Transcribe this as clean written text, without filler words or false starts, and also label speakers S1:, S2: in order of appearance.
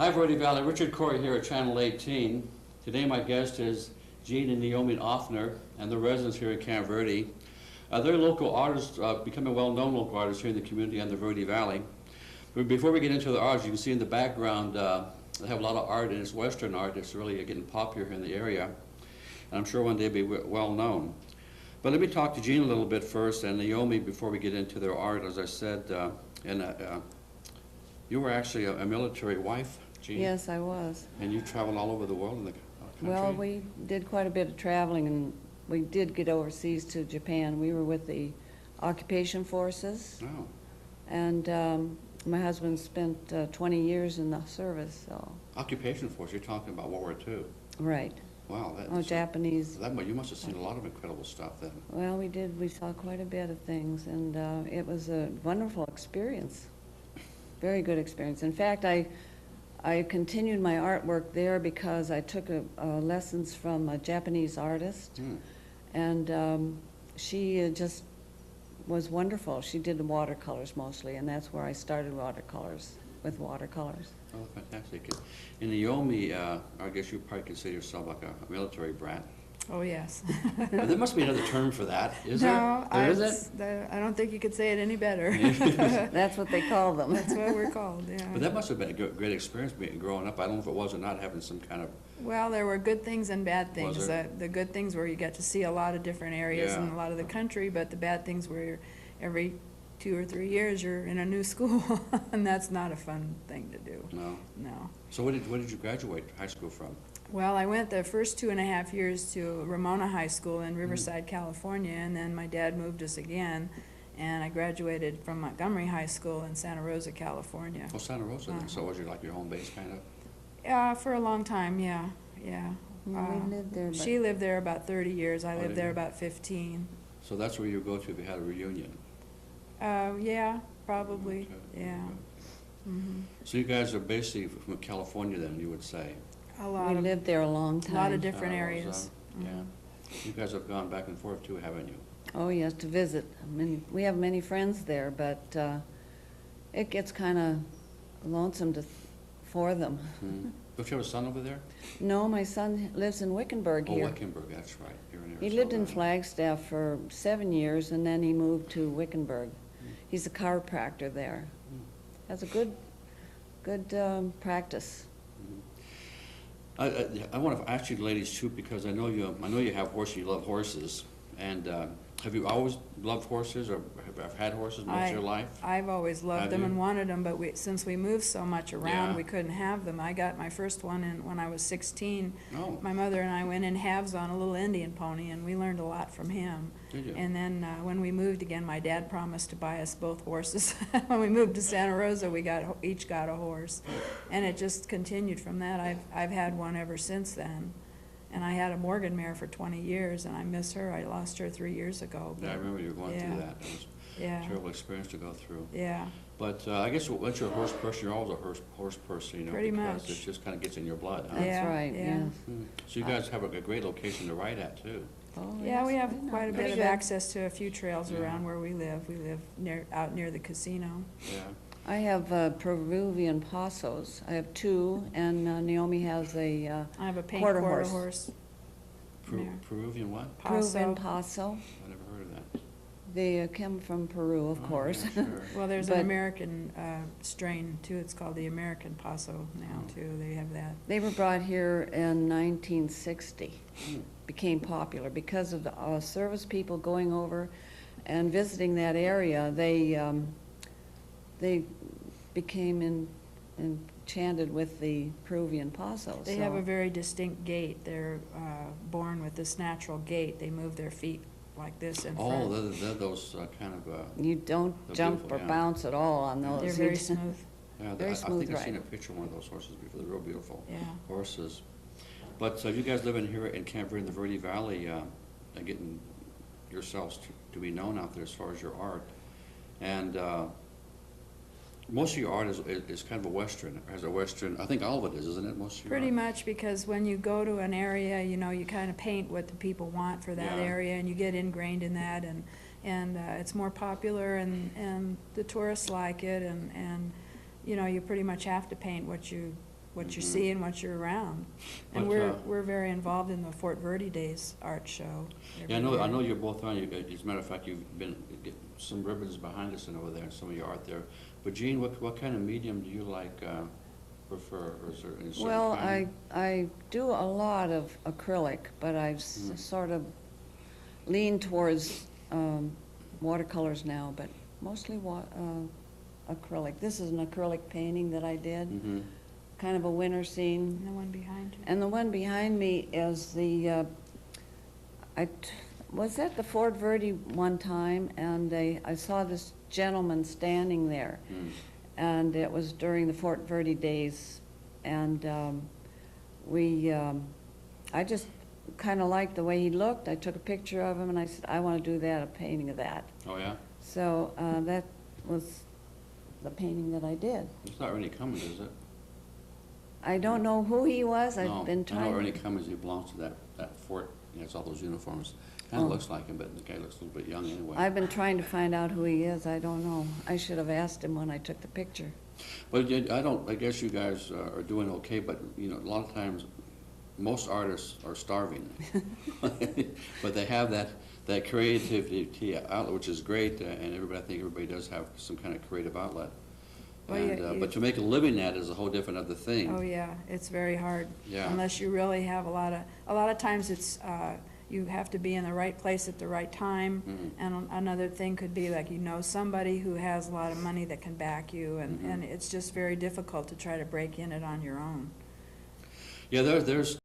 S1: Hi, Verde Valley. Richard Corey here at Channel 18. Today my guest is Gene and Naomi Offner, and the residents here at Camp Verde. They're local artists, becoming well-known local artists here in the community and the Verde Valley. But before we get into the art, you can see in the background, they have a lot of art, and it's Western art that's really getting popular here in the area. And I'm sure one day it'll be well-known. But let me talk to Gene a little bit first, and Naomi, before we get into their art. As I said, you were actually a military wife, Gene?
S2: Yes, I was.
S1: And you traveled all over the world in the country?
S2: Well, we did quite a bit of traveling, and we did get overseas to Japan. We were with the occupation forces.
S1: Oh.
S2: And my husband spent 20 years in the service, so.
S1: Occupation force, you're talking about World War II.
S2: Right.
S1: Wow.
S2: Japanese.
S1: You must have seen a lot of incredible stuff then.
S2: Well, we did. We saw quite a bit of things, and it was a wonderful experience. Very good experience. In fact, I continued my artwork there because I took lessons from a Japanese artist, and she just was wonderful. She did the watercolors mostly, and that's where I started with watercolors.
S1: Oh, fantastic. And Naomi, I guess you probably consider yourself like a military brat.
S3: Oh, yes.
S1: There must be another term for that, is there?
S3: No,
S1: There isn't?
S3: I don't think you could say it any better.
S2: That's what they call them.
S3: That's what we're called, yeah.
S1: But that must have been a great experience growing up. I don't know if it was or not, having some kind of...
S3: Well, there were good things and bad things.
S1: Was there?
S3: The good things were you got to see a lot of different areas
S1: Yeah.
S3: and a lot of the country, but the bad things were every 2 or 3 years you're in a new school, and that's not a fun thing to do.
S1: No.
S3: No.
S1: So what did you graduate high school from?
S3: Well, I went the first 2.5 years to Ramona High School in Riverside, California, and then my dad moved us again, and I graduated from Montgomery High School in Santa Rosa, California.
S1: Oh, Santa Rosa. So was you like your home base kind of?
S3: For a long time, yeah.
S2: We lived there.
S3: She lived there about 30 years. I
S1: Oh,
S3: lived
S1: did
S3: there
S1: you?
S3: about 15.
S1: So that's where you go to if you had a reunion?
S3: Yeah, probably,
S1: Okay.
S3: yeah. Mhm.
S1: So you guys are basically from California then, you would say?
S2: We lived there a long time.
S3: A lot of different
S1: Santa
S3: areas.
S1: Rosa, Yeah. You guys have gone back and forth too, haven't you?
S2: Oh, yes, to visit. We have many friends there, but it gets kind of lonesome for them.
S1: Don't you have a son over there?
S2: No, my son lives in Wickenburg
S1: Oh,
S2: here.
S1: Wickenburg, that's right. You're in
S2: He lived in
S1: Arizona.
S2: Flagstaff for 7 years, and then he moved to Wickenburg. He's a chiropractor there. Has a good practice.
S1: I want to ask you ladies too, because I know you have horses, you love horses, and have you always loved horses, or have had horses most of your life?
S3: I've always loved
S1: Have
S3: them
S1: you?
S3: and wanted them, but since we moved so much around,
S1: Yeah.
S3: we couldn't have them. I got my first one when I was 16.
S1: Oh.
S3: My mother and I went in halves on a little Indian pony, and we learned a lot from him.
S1: Did you?
S3: And then when we moved again, my dad promised to buy us both horses. When we moved to Santa Rosa, we each got a horse, and it just continued from that. I've had one ever since then. And I had a Morgan mare for 20 years, and I miss her. I lost her 3 years ago.
S1: Yeah, I remember you were going through
S3: Yeah.
S1: that. It was
S3: Yeah.
S1: a terrible experience to go through.
S3: Yeah.
S1: But I guess once you're a horse person, you're always a horse person, you know,
S3: Pretty
S1: because
S3: much.
S1: it just kind of gets in your blood, huh?
S2: That's
S3: Yeah,
S2: right,
S3: yeah.
S2: yes.
S1: So you guys have a great location to ride at too.
S2: Oh,
S3: Yeah, we
S2: yes,
S3: have
S2: I know.
S3: quite a
S2: Pretty
S3: bit of
S2: good.
S3: access to a few trails
S1: Yeah.
S3: around where we live. We live out near the casino.
S1: Yeah.
S2: I have Peruvian Pasos. I have 2, and Naomi has a
S3: I have a pink
S2: Quarter
S3: quarter
S2: horse.
S3: horse. Yeah.
S1: Peruvian what?
S2: Peruvian
S3: Paso.
S2: Paso.
S1: I never heard of that.
S2: They come from Peru, of
S1: Oh,
S2: course.
S1: yeah, sure.
S3: Well, there's
S2: But-
S3: an American strain too. It's called the American Paso now
S1: Oh.
S3: too. They have that.
S2: They were brought here in 1960,
S1: Hmm.
S2: became popular because of the service people going over and visiting that area. They became enchanted with the Peruvian Paso.
S3: They have a very distinct gait. They're born with this natural gait. They move their feet like this in
S1: Oh,
S3: front.
S1: they're those kind of,
S2: You don't
S1: They're
S2: jump
S1: beautiful,
S2: or
S1: yeah.
S2: bounce at all on those.
S3: They're
S2: You
S3: very
S2: just-
S3: smooth.
S1: yeah,
S2: Very
S1: I
S2: smooth
S1: think I've seen a
S2: ride.
S1: picture of one of those horses before. They're real beautiful
S3: Yeah.
S1: horses. But you guys living here in Camp Verde in the Verde Valley, and getting yourselves to be known out there as far as your art. And most of your art is kind of a Western, has a Western, I think all of it is, isn't it, most of your
S3: Pretty
S1: art?
S3: much, because when you go to an area, you know, you kind of paint what the people want for that
S1: Yeah.
S3: area, and you get ingrained in that, and it's more popular, and the tourists like it, and you know, you pretty much have to paint what you what you
S1: Mhm.
S3: see and what you're around. And
S1: But,
S3: we're very involved in the Fort Verde Days art show.
S1: Yeah,
S3: every
S1: I
S3: year.
S1: know you're both on, as a matter of fact, you've been, get some ribbons behind us and over there, some of your art there. But Jean, what kind of medium do you like, prefer, or is there any certain
S2: Well,
S1: kind?
S2: I do a lot of acrylic, but I've
S1: Mm.
S2: sort of leaned towards watercolors now, but mostly acrylic. This is an acrylic painting that I did,
S1: Mm-hmm,
S2: kind of a winter scene.
S3: And the one behind you.
S2: And the one behind me is was at the Fort Verde one time, and I saw this gentleman standing there,
S1: mm,
S2: and it was during the Fort Verde days, and I just kind of liked the way he looked. I took a picture of him, and I said, I want to do that, a painting of that.
S1: oh, yeah?
S2: So that was the painting that I did.
S1: It's not Ernie Cummings, is it?
S2: I don't know who he was.
S1: No,
S2: I've been
S1: I know
S2: trying.
S1: Ernie Cummings, he belongs to that fort, he has all those uniforms.
S2: Oh.
S1: Kinda looks like him, but the guy looks a little bit young anyway.
S2: I've been trying to find out who he is. I don't know. I should have asked him when I took the picture.
S1: But I guess you guys are doing okay, but, you know, a lot of times, most artists are starving. But they have that creativity outlet, which is great, and I think everybody does have some kind of creative outlet.
S3: Well,
S1: And, but to make a living at is a whole different other thing.
S3: Oh, yeah, it's very hard.
S1: Yeah.
S3: Unless you really have a lot of times it's, you have to be in the right place at the right time.
S1: Mhm.
S3: And another thing could be like, you know, somebody who has a lot of money that can back you, and
S1: Mhm.
S3: it's just very difficult to try to break in it on your own.
S1: Yeah, there's